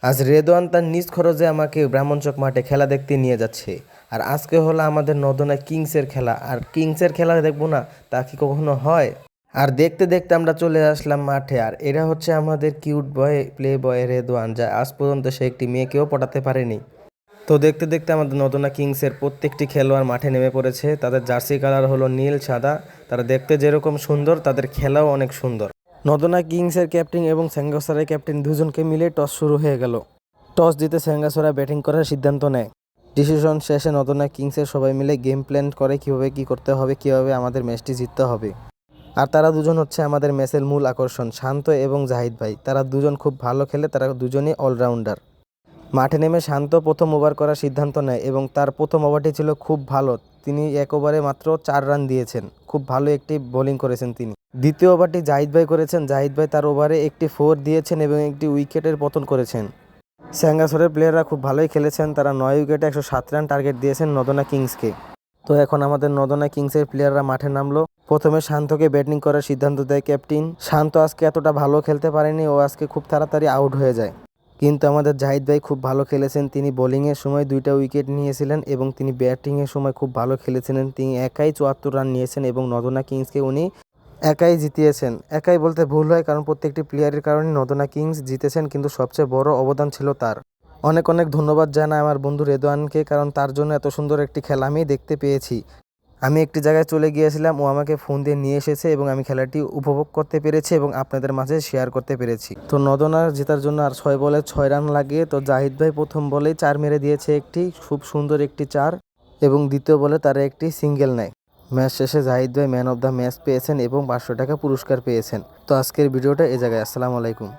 আজ রেদওয়ান তার নিজ খরচে আমাকে ব্রাহ্মণচক মাঠে খেলা দেখতে নিয়ে যাচ্ছে। আর আজকে হলো আমাদের নদনা কিংসের খেলা, আর কিংসের খেলা দেখবো না তা কি কখনো হয়? আর দেখতে দেখতে আমরা চলে আসলাম মাঠে। আর এরা হচ্ছে আমাদের কিউট বয় প্লে বয় রেদওয়ান, যা আজ পর্যন্ত সে একটি মেয়েকেও পটাতে পারেনি। তো দেখতে দেখতে আমাদের নদনা কিংসের প্রত্যেকটি খেলোয়াড় মাঠে নেমে পড়েছে। তাদের জার্সি কালার হলো নীল সাদা। তারা দেখতে যেরকম সুন্দর, তাদের খেলাও অনেক সুন্দর। নদনা কিংসের ক্যাপ্টেন এবং স্যাঙ্গাসরার ক্যাপ্টেন দুজনকে মিলে টস শুরু হয়ে গেল। টস জিতে স্যাঙ্গাসরা ব্যাটিং করার সিদ্ধান্ত নেয়। ডিসিশন শেষে নদনা কিংসের সবাই মিলে গেম প্ল্যান করে কীভাবে কী করতে হবে, কীভাবে আমাদের ম্যাচটি জিততে হবে। আর তারা দুজন হচ্ছে আমাদের ম্যাচের মূল আকর্ষণ, শান্ত এবং জাহিদ ভাই। তারা দুজন খুব ভালো খেলে, তারা দুজনই অলরাউন্ডার। মাঠে নেমে শান্ত প্রথম ওভার করার সিদ্ধান্ত নেয় এবং তার প্রথম ওভারটি ছিল খুব ভালো। তিনি এক ওভারে মাত্র 4 রান দিয়েছেন। খুব ভালো একটি বোলিং করেছেন তিনি। দ্বিতীয় ওভারটি জাহিদ ভাই করেছেন। জাহিদ ভাই তার ওভারে একটি 4 দিয়েছেন এবং একটি উইকেটের পতন করেছেন। স্যাঙ্গাসরের প্লেয়াররা খুব ভালোই খেলেছেন। তারা 9 উইকেটে 107 রান টার্গেট দিয়েছেন নদনা কিংসকে। তো এখন আমাদের নদনা কিংসের প্লেয়াররা মাঠে নামলো। প্রথমে শান্তকে ব্যাটিং করার সিদ্ধান্ত দেয় ক্যাপ্টেন। শান্ত আজকে এতটা ভালো খেলতে পারেনি, ও আজকে খুব তাড়াতাড়ি আউট হয়ে যায়। কিন্তু আমাদের জাহিদ ভাই খুব ভালো খেলেছেন। তিনি বোলিংয়ের সময় 2টা উইকেট নিয়েছিলেন এবং তিনি ব্যাটিংয়ের সময় খুব ভালো খেলেছিলেন। তিনি একাই 74 রান নিয়েছেন এবং নদনা কিংসকে উনি একাই জিতিয়েছেন। একাই বলতে ভুল হয়, কারণ প্রত্যেকটি প্লেয়ারের কারণে নদনা কিংস জিতেছেন, কিন্তু সবচেয়ে বড় অবদান ছিল তার। অনেক অনেক ধন্যবাদ জানাই আমার বন্ধু রেদওয়ানকে, কারণ তার জন্য এত সুন্দর একটি খেলা আমি দেখতে পেয়েছি। আমি একটি জায়গায় চলে গিয়েছিলাম, ও আমাকে ফোন দিয়ে নিয়ে এসেছে এবং আমি খেলাটি উপভোগ করতে পেরেছি এবং আপনাদের মাঝে শেয়ার করতে পেরেছি। তো নদনার জেতার জন্য আর 6 বলে 6 রান লাগে। তো জাহিদ ভাই প্রথম বলেই 4 মেরে দিয়েছে, একটি খুব সুন্দর একটি 4, এবং দ্বিতীয় বলে তারা একটি সিঙ্গেল নেয়। ম্যাচ শেষে জাহিদ ভাই ম্যান অফ দ্য ম্যাচ পেয়েছেন এবং 500 টাকা পুরস্কার পেয়েছেন। তো আজকের ভিডিওটা এ জায়গায়। আসসালামু আলাইকুম।